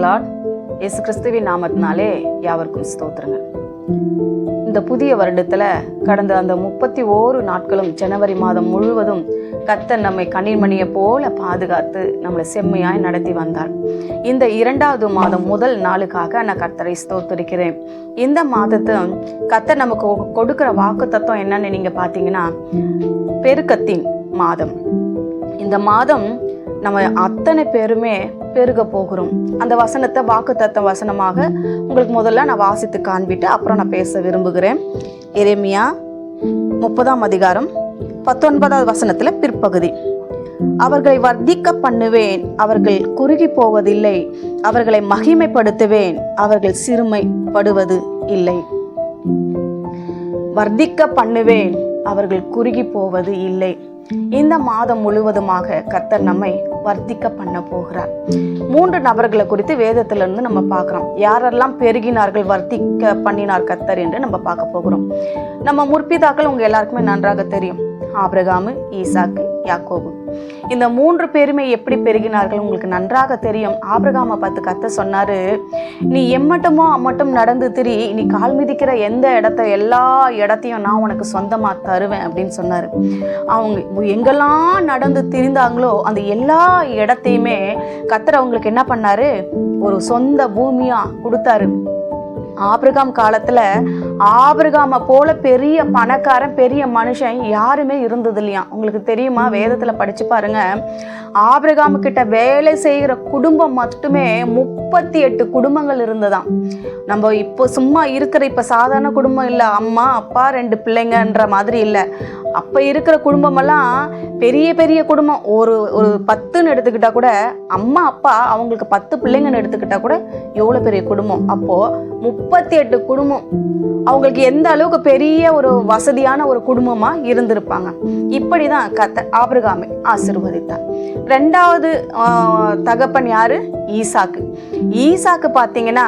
Lord. இயேசு கிறிஸ்துவின் நாமத்தினாலே யாவருக்கும் ஸ்தோத்திரங்கள். இந்த புதிய வருடத்துல கடந்த அந்த 31 நாட்களும் ஜனவரி மாதம் முழுவதும் கர்த்தர் நம்மை கண்ணின்மணியை போல பாதுகாத்து நம்மளை செம்மையாய் நடத்தி வந்தார். இந்த 2வது மாதம் முதல் நாளுக்காக நான் கர்த்தரை ஸ்தோத்திரிக்கிறேன். இந்த மாதத்தை கர்த்தர் நமக்கு கொடுக்கிற வாக்குத்தத்தம் என்னன்னு நீங்க பாத்தீங்கன்னா, பெருக்கத்தின் மாதம். இந்த மாதம் நம்ம அத்தனை பேருமே பெருக போகிறோம். அந்த வசனத்தை வாக்குத்தத்த வசனமாக உங்களுக்கு முதல்ல நான் வாசித்து காண்பிட்டு அப்புறம் நான் பேச விரும்புகிறேன். எரேமியா 30ஆம் அதிகாரம் 19வது வசனத்துல பிற்பகுதி. அவர்களை வர்த்திக்க பண்ணுவேன், அவர்கள் குறுகி போவதில்லை. அவர்களை மகிமைப்படுத்துவேன், அவர்கள் சிறுமைப்படுவது இல்லை. வர்த்திக்க பண்ணுவேன், அவர்கள் குறுகி போவது இல்லை. இந்த மாதம் முழுவதுமாக கர்த்தர் நம்மை வர்த்திக்க பண்ண போகிறார். 3 நபர்களை குறித்து வேதத்திலிருந்து நம்ம பார்க்கிறோம். யாரெல்லாம் பெருகினார்கள், வர்த்திக்க பண்ணினார் கர்த்தர் என்று நம்ம பார்க்க போகிறோம். நம்ம முற்பிதாக்கள் உங்க எல்லாருக்குமே நன்றாக தெரியும். ஆபிரகாம், ஈசாக்கு, யாக்கோபு. இந்த 3 பேருமே எப்படி பெருகினார்கள் உங்களுக்கு நன்றாக தெரியும். ஆபிரகாமை பார்த்து கர்த்தர் சொன்னாரு, நீ எம்மட்டமோ அம்மட்டும் நடந்து திரி, நீ கால் மிதிக்கிற எந்த எல்லா இடத்தையும் நான் உனக்கு சொந்தமா தருவேன் அப்படின்னு சொன்னாரு. அவங்க எங்கெல்லாம் நடந்து திரிந்தாங்களோ அந்த எல்லா இடத்தையுமே கர்த்தர் அவங்களுக்கு என்ன பண்ணாரு, ஒரு சொந்த பூமியா கொடுத்தாரு. ஆபிரகாம் காலத்துல ஆபிரகாம போல பெரிய பணக்காரன், பெரிய மனுஷன் யாருமே இருந்தது இல்லையா? உங்களுக்கு தெரியுமா? வேதத்துல படிச்சு பாருங்க. ஆபிரகாம கிட்ட வேலை செய்கிற குடும்பம் மட்டுமே 38 குடும்பங்கள் இருந்ததாம். நம்ம இப்போ சும்மா இருக்கிற இப்ப சாதாரண குடும்பம் இல்ல, அம்மா அப்பா 2 பிள்ளைங்கன்ற மாதிரி இல்ல. அப்ப இருக்கிற குடும்பம் எல்லாம் பெரிய பெரிய குடும்பம். ஒரு 10ன்னு எடுத்துக்கிட்டா கூட, அம்மா அப்பா அவங்களுக்கு 10 பிள்ளைங்கன்னு எடுத்துக்கிட்டா கூட எவ்வளவு பெரிய குடும்பம். அப்போ 38 குடும்பம். அவங்களுக்கு எந்த அளவுக்கு பெரிய ஒரு வசதியான ஒரு குடும்பமா இருந்திருப்பாங்க. இப்படிதான் கர்த்தர் ஆபிரகாமை ஆசீர்வதித்தார். 2வது தகப்பன் யாரு? ஈசாக்கு. ஈசாக்கு பாத்தீங்கன்னா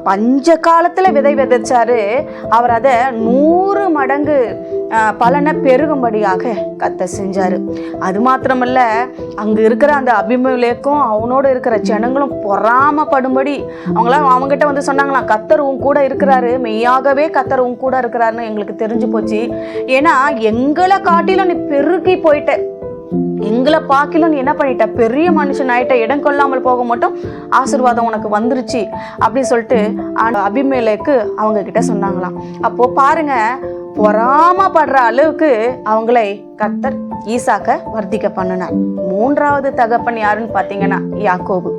பஞ்ச காலத்துல விதை விதைச்சாரு. அவர் அதை 100 மடங்கு பலனை பெருகும்படியாக கர்த்தர் செஞ்சாரு. அது மாத்திரமல்ல, அங்க இருக்கிற அந்த அபிமெலேக்கும் அவனோட இருக்கிற ஜனங்களும் பொறாமப்படும்படி அவங்ககிட்ட வந்து சொன்னாங்களாம், கர்த்தர் உன் கூட இருக்கிறாரு, மெய்யாகவே கர்த்தர் உன் கூட இருக்கிறாருன்னு எங்களுக்கு தெரிஞ்சு போச்சு. ஏன்னா எங்களை காட்டிலும் நீ பெருகி போயிட்ட, எங்களை பார்க்கலும் நீ என்ன பண்ணிட்ட, பெரிய மனுஷன் ஆயிட்ட, இடம் கொள்ளாமல் போக மட்டும் ஆசீர்வாதம் உனக்கு வந்துருச்சு அப்படி சொல்லிட்டு அபிமெலேக்கு அவங்க கிட்ட சொன்னாங்களாம். அப்போ பாருங்க, பொறாமப்படுற அளவுக்கு அவங்களை கர்த்தர் ஈசாக்க வர்த்திக்க பண்ணினார். 3வது தகப்பன் யாருன்னு பாத்தீங்கன்னா யாக்கோபு.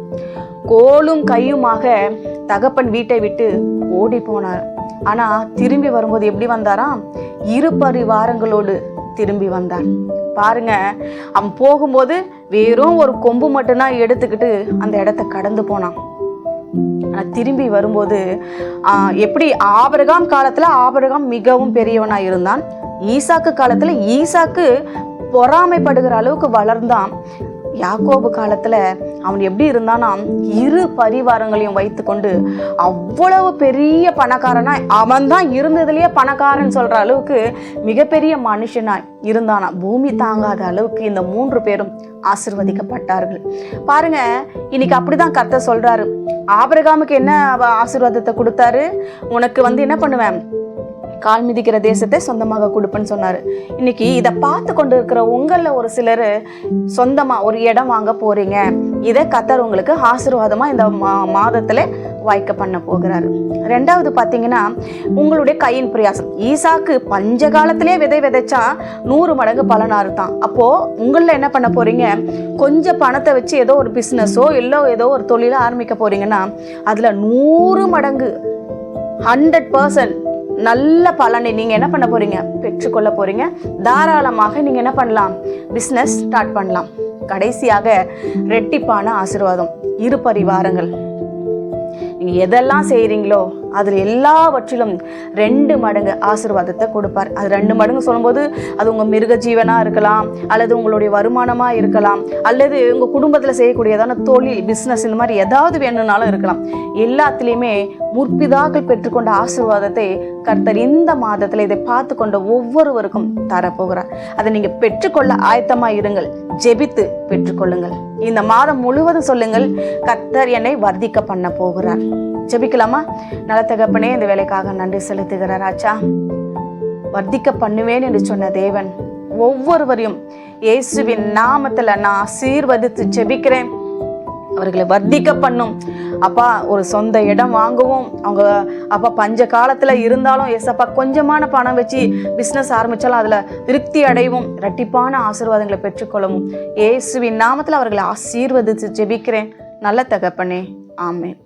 கோலும் கையுமாக தகப்பன் வீட்டை விட்டு ஓடி போனார். ஆனா திரும்பி வரும்போது எப்படி வந்தாராம்? 2 பரிவாரங்களோடு திரும்பி வந்தார். பாருங்க, அவன் போகும்போது வெறும் ஒரு கொம்பு மட்டும்தான் எடுத்துக்கிட்டு அந்த இடத்த கடந்து போனான். ஆனா திரும்பி வரும்போது எப்படி ஆபிரகாம் காலத்துல ஆபிரகாம் மிகவும் பெரியவனா இருந்தான். ஈசாக்கு காலத்துல ஈசாக்கு பொறாமைப்படுகிற அளவுக்கு வளர்ந்தான். யாக்கோபு காலத்துல அவன் எப்படி இருந்தானா, 2 பரிவாரங்களையும் வைத்து கொண்டு அவ்வளவு பெரிய பணக்காரனா, அவன் தான் இருந்ததுலயே பணக்காரன் சொல்ற அளவுக்கு மிகப்பெரிய மனுஷனாய் இருந்தானா. பூமி தாங்காத அளவுக்கு இந்த 3 பேரும் ஆசீர்வதிக்கப்பட்டார்கள். பாருங்க, இன்னைக்கு அப்படிதான் கர்த்தர் சொல்றாரு. ஆபிரகாமுக்கு என்ன ஆசீர்வாதத்தை கொடுத்தாரு? உனக்கு என்ன பண்ணுவேன், கால் மிதிக்கிற தேசத்தை சொந்தமாக கொடுப்பேன்னு சொன்னாரு. இன்னைக்கு இதை பார்த்து கொண்டு இருக்கிற உங்கள ஒரு சிலர் சொந்தமா ஒரு இடம் வாங்க போறீங்க. இதை கர்த்தர் உங்களுக்கு ஆசீர்வாதமா இந்த மாதத்துல வாய்க்க பண்ண போகிறாரு. 2வது பாத்தீங்கன்னா, உங்களுடைய கையின் பிரயாசம். ஈசாக்கு பஞ்ச காலத்திலே விதை விதைச்சா 100 மடங்கு பலனாரு தான். அப்போ உங்கள என்ன பண்ண போறீங்க, கொஞ்சம் பணத்தை வச்சு ஏதோ ஒரு பிசினஸோ இல்லை ஏதோ ஒரு தொழில ஆரம்பிக்க போறீங்கன்னா அதுல 100 மடங்கு 100% நல்ல பலனை நீங்க என்ன பண்ண போறீங்க, பெற்றுக்கொள்ள போறீங்க. தாராளமாக நீங்க என்ன பண்ணலாம், பிசினஸ் ஸ்டார்ட் பண்ணலாம். கடைசியாக ரெட்டிப்பான ஆசீர்வாதம். 2 பரிவாரங்கள். நீங்க எதெல்லாம் செய்யறீங்களோ அதில் எல்லாவற்றிலும் 2 மடங்கு ஆசீர்வாதத்தை கொடுப்பார். அது 2 மடங்கு சொல்லும்போது அது உங்கள் மிருக ஜீவனாக இருக்கலாம், அல்லது உங்களுடைய வருமானமாக இருக்கலாம், அல்லது உங்கள் குடும்பத்தில் செய்யக்கூடியதான தொழில், பிஸ்னஸ், இந்த மாதிரி ஏதாவது வேணும்னாலும் இருக்கலாம். எல்லாத்துலேயுமே முற்பிதாக்கள் பெற்றுக்கொண்ட ஆசீர்வாதத்தை கர்த்தர் இந்த மாதத்தில் இதை பார்த்து கொண்ட ஒவ்வொருவருக்கும் தரப்போகிறார். அதை நீங்கள் பெற்றுக்கொள்ள ஆயத்தமாக இருங்கள். ஜெபித்து பெற்றுக்கொள்ளுங்கள். இந்த மாதம் முழுவதும் சொல்லுங்கள், கர்த்தர் என்னை வர்த்திக்க பண்ண போகிறார். ஜெபிக்கலாமா? நல்ல தகப்பனே, இந்த வேலைக்காக நன்றி செலுத்துகிறார். ஆச்சா, வர்த்திக்க பண்ணுவேன் என்று சொன்ன தேவன் ஒவ்வொருவரையும் இயேசுவின் நாமத்தில் நான் ஆசீர்வதித்து ஜெபிக்கிறேன். அவர்களை வர்த்திக்க பண்ணும் அப்பா. ஒரு சொந்த இடம் வாங்கவும், அவங்க அப்பா பஞ்ச காலத்தில் இருந்தாலும் ஏசப்பா கொஞ்சமான பணம் வச்சு பிஸ்னஸ் ஆரம்பித்தாலும் அதில் திருப்தி அடையவும், இரட்டிப்பான ஆசீர்வாதங்களை பெற்றுக்கொள்ளவும் இயேசுவின் நாமத்தில் அவர்களை ஆசீர்வதித்து ஜெபிக்கிறேன். நல்ல தகப்பனே, ஆமென்.